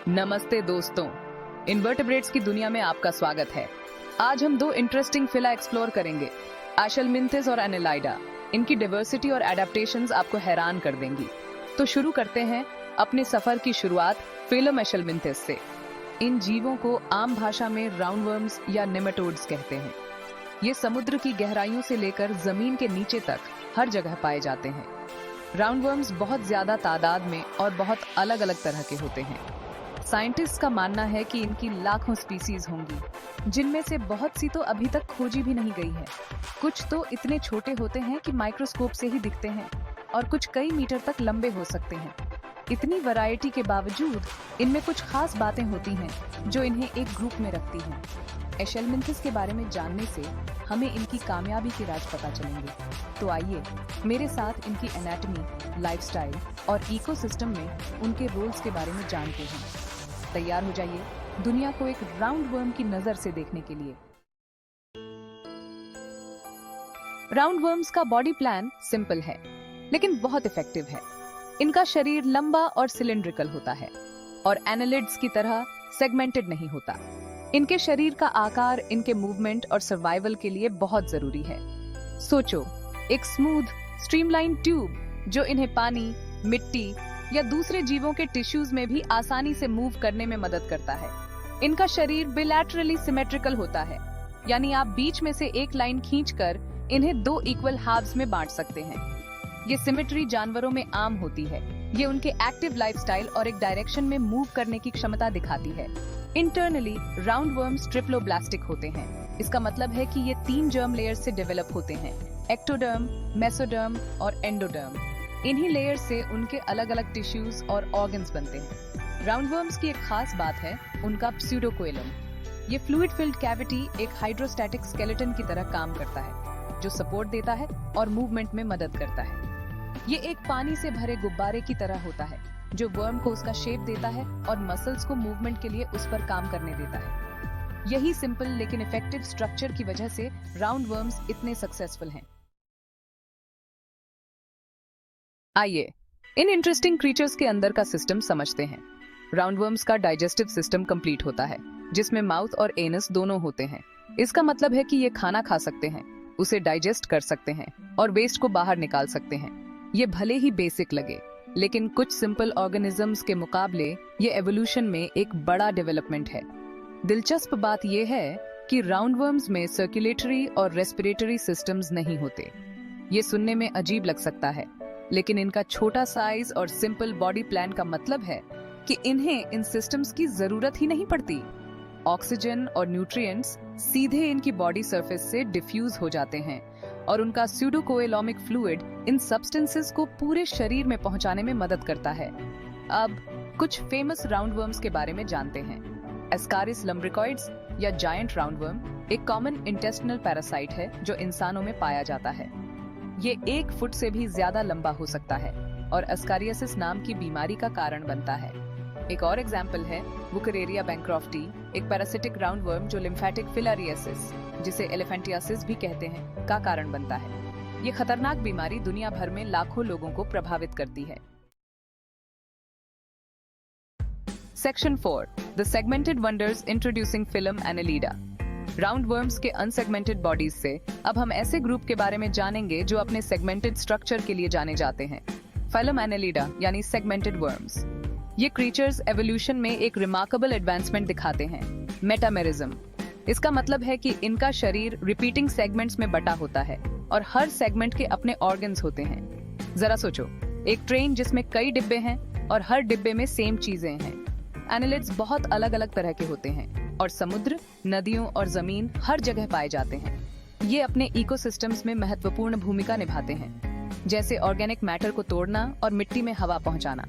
नमस्ते दोस्तों, इन्वर्टेब्रेट्स की दुनिया में आपका स्वागत है। आज हम दो इंटरेस्टिंग फिला एक्सप्लोर करेंगे, एशेलमिंथिस और एनेलिडा। इनकी डाइवर्सिटी और एडेप्टेशंस आपको हैरान कर देंगी। तो शुरू करते हैं अपने सफर की शुरुआत फिलम एशेलमिंथिस से। इन जीवों को आम भाषा में राउंडवर्म्स या नेमेटोड्स कहते हैं। ये समुद्र की गहराइयों से लेकर जमीन के नीचे तक हर जगह पाए जाते हैं। राउंडवर्म्स बहुत ज्यादा तादाद में और बहुत अलग अलग तरह के होते हैं। साइंटिस्ट का मानना है कि इनकी लाखों स्पीसीज होंगी, जिनमें से बहुत सी तो अभी तक खोजी भी नहीं गई है। कुछ तो इतने छोटे होते हैं कि माइक्रोस्कोप से ही दिखते हैं और कुछ कई मीटर तक लंबे हो सकते हैं। इतनी वैरायटी के बावजूद इनमें कुछ खास बातें होती हैं जो इन्हें एक ग्रुप में रखती हैं। एशेलमिंथिस के बारे में जानने से हमें इनकी कामयाबी के राज पता चलेंगे। तो आइए मेरे साथ इनकी एनाटॉमी, लाइफस्टाइल और इकोसिस्टम में उनके रोल्स के बारे में जानते हैं। तैयार हो जाइए दुनिया को एक राउंडवर्म की नजर से देखने के लिए। राउंडवर्म्स का बॉडी प्लान सिंपल है लेकिन बहुत इफेक्टिव है। इनका शरीर लंबा और सिलिंड्रिकल होता है और एनालिड्स की तरह सेगमेंटेड नहीं होता। इनके शरीर का आकार इनके मूवमेंट और सर्वाइवल के लिए बहुत जरूरी है। सोचो, एक स्मूथ स्ट्रीमलाइन ट्यूब जो इन्हें पानी, मिट्टी या दूसरे जीवों के टिश्यूज में भी आसानी से मूव करने में मदद करता है। इनका शरीर बिलैटरली सिमेट्रिकल होता है, यानी आप बीच में से एक लाइन खींचकर इन्हें दो इक्वल हाफ्स में बांट सकते हैं। ये सिमेट्री जानवरों में आम होती है। ये उनके एक्टिव लाइफस्टाइल और एक डायरेक्शन में मूव करने की क्षमता दिखाती है। इंटरनली राउंडवर्म्स ट्रिप्लोब्लास्टिक होते हैं। इसका मतलब है कि ये 3 जर्म लेयर्स से डेवलप होते हैं, एक्टोडर्म, मेसोडर्म और एंडोडर्म। इन्हीं लेयर्स से उनके अलग अलग टिश्यूज और ऑर्गन्स बनते हैं। राउंडवर्म्स की एक खास बात है उनका प्स्यूडोकोइलम। ये फ्लूइड फिल्ड कैविटी एक हाइड्रोस्टैटिक स्केलेटन की तरह काम करता है, जो सपोर्ट देता है और मूवमेंट में मदद करता है। ये एक पानी से भरे गुब्बारे की तरह होता है, जो वर्म को उसका शेप देता है और मसल्स को मूवमेंट के लिए उस पर काम करने देता है। यही सिंपल लेकिन इफेक्टिव स्ट्रक्चर की वजह से राउंडवर्म्स इतने सक्सेसफुल हैं। आइए इन इंटरेस्टिंग क्रीचर्स के अंदर का सिस्टम समझते हैं। राउंडवर्म्स का डाइजेस्टिव सिस्टम कंप्लीट होता है, जिसमें माउथ और एनस दोनों होते हैं। इसका मतलब है कि ये खाना खा सकते हैं, उसे डाइजेस्ट कर सकते हैं और वेस्ट को बाहर निकाल सकते हैं। ये भले ही बेसिक लगे, लेकिन कुछ सिंपल ऑर्गेनिजम्स के मुकाबले ये एवोल्यूशन में एक बड़ा डेवलपमेंट है। दिलचस्प बात यह है कि राउंडवर्म्स में सर्कुलेटरी और रेस्पिरेटरी सिस्टम्स नहीं होते। ये सुनने में अजीब लग सकता है, लेकिन इनका छोटा साइज और सिंपल बॉडी प्लान का मतलब है कि इन्हें इन सिस्टम्स की जरूरत ही नहीं पड़ती। ऑक्सीजन और न्यूट्रिएंट्स सीधे इनकी बॉडी सरफेस से डिफ्यूज हो जाते हैं और उनका स्यूडोकोएलोमिक फ्लूइड इन सब्सटेंसेस को पूरे शरीर में पहुंचाने में मदद करता है। अब कुछ फेमस राउंडवर्म्स के बारे में जानते हैं। एस्कारिस लम्ब्रिकॉइड्स या जायंट राउंडवर्म एक कॉमन इंटेस्टिनल पैरासाइट है जो इंसानों में पाया जाता है। ये 1 फुट से भी ज्यादा लंबा हो सकता है और एस्कारियासिस नाम की बीमारी का कारण बनता है। एक और एग्जाम्पल है वुकरेरिया बैंक्रॉफ्टी, एक पैरासिटिक राउंडवर्म जो लिम्फेटिक फिलारियासिस, जिसे एलिफेंटियासिस भी कहते हैं, का कारण बनता है। ये खतरनाक बीमारी दुनिया भर में लाखों लोगों को प्रभावित करती है। Section 4, the segmented wonders introducing phylum annelida. Roundworms के अनसेगमेंटेड बॉडीज से अब हम ऐसे ग्रुप के बारे में जानेंगे जो अपने सेगमेंटेड स्ट्रक्चर के लिए जाने जाते हैं, फिलम एनेलिडा यानी सेगमेंटेड वर्म्स। ये क्रीचर्स एवोल्यूशन में एक रिमार्केबल एडवांसमेंट दिखाते हैं, मेटामेरिज्म। इसका मतलब है कि इनका शरीर रिपीटिंग सेगमेंट्स में बटा होता है और हर सेगमेंट के अपने ऑर्गन्स होते हैं। जरा सोचो, एक ट्रेन जिसमें कई डिब्बे हैं और हर डिब्बे में सेम चीजें हैं। एनालिड्स बहुत अलग अलग तरह के होते हैं और समुद्र, नदियों और जमीन हर जगह पाए जाते हैं। ये अपने इकोसिस्टम्स में महत्वपूर्ण भूमिका निभाते हैं, जैसे ऑर्गेनिक मैटर को तोड़ना और मिट्टी में हवा पहुंचाना।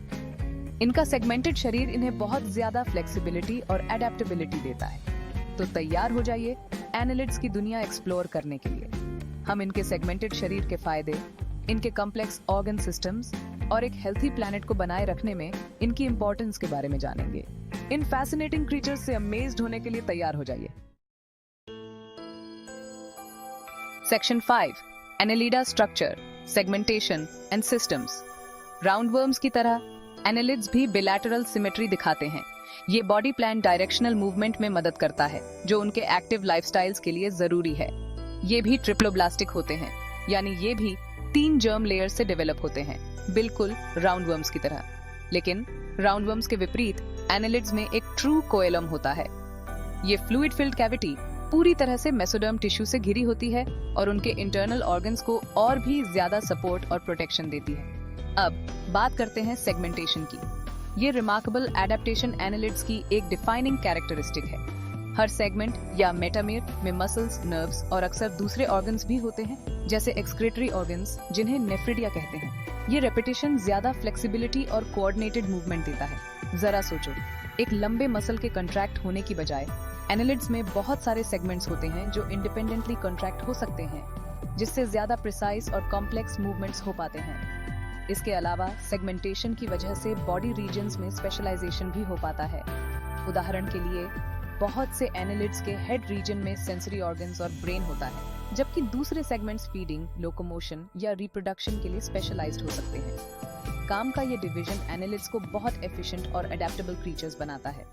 इनका सेगमेंटेड शरीर इन्हें बहुत ज्यादा फ्लेक्सिबिलिटी और एडेप्टेबिलिटी देता है। तो तैयार हो जाइए एनालिड्स की दुनिया एक्सप्लोर करने के लिए। हम इनके सेगमेंटेड शरीर के फायदे, इनके कॉम्प्लेक्स ऑर्गन सिस्टम्स और एक हेल्थी प्लैनेट को बनाए रखने में इनकी इंपॉर्टेंस के बारे में जानेंगे। इन फैसिनेटिंग क्रीचर्स से अमेज्ड होने के लिए तैयार हो जाइए। Section 5, annelida structure, segmentation and systems. Roundworms की तरह एनालिड्स भी बिलैटरल सिमेट्री दिखाते हैं, ये बॉडी प्लान डायरेक्शनल मूवमेंट में मदद करता है, जो उनके एक्टिव लाइफस्टाइल्स के लिए जरूरी है। ये भी ट्रिप्लोब्लास्टिक होते हैं, यानी ये भी 3 जर्म लेयर से डेवलप होते हैं, बिल्कुल राउंडवर्म्स की तरह। लेकिन राउंडवर्म्स के विपरीत एनालिड्स में एक ट्रू कोएलम होता है। ये फ्लूइड फिल्ड कैविटी पूरी तरह से मेसोडर्म टिश्यू से घिरी होती है और उनके इंटरनल ऑर्गन्स को और भी ज्यादा सपोर्ट और प्रोटेक्शन देती है। अब बात करते हैं सेगमेंटेशन की। ये रिमार्केबल एडेप्टेशन एनालिड्स की एक डिफाइनिंग कैरेक्टरिस्टिक है। हर सेगमेंट या मेटामेर में मसल्स, नर्व्स और अक्सर दूसरे ऑर्गन्स भी होते हैं, जैसे एक्सक्रीटरी ऑर्गन्स, जिन्हें नेफ्रिडिया कहते हैं। ये रेपिटेशन ज्यादा फ्लेक्सिबिलिटी और कोऑर्डिनेटेड मूवमेंट देता है। जरा सोचो, एक लंबे मसल के कंट्रैक्ट होने की बजाय एनालिड्स में बहुत सारे सेगमेंट्स होते हैं जो इंडिपेंडेंटली कंट्रैक्ट हो सकते हैं, जिससे ज्यादा प्रिसाइज और कॉम्प्लेक्स मूवमेंट्स हो पाते हैं। इसके अलावा सेगमेंटेशन की वजह से बॉडी रीजन्स में स्पेशलाइजेशन भी हो पाता है। उदाहरण के लिए, बहुत से एनालिड्स के हेड रीजन में सेंसरी ऑर्गन्स और ब्रेन होता है, जबकि दूसरे सेगमेंट्स फीडिंग, लोकोमोशन या रिप्रोडक्शन के लिए स्पेशलाइज्ड हो सकते हैं। काम का ये डिवीजन एनालिड्स को बहुत एफिशिएंट और अडेप्टेबल क्रीचर्स बनाता है।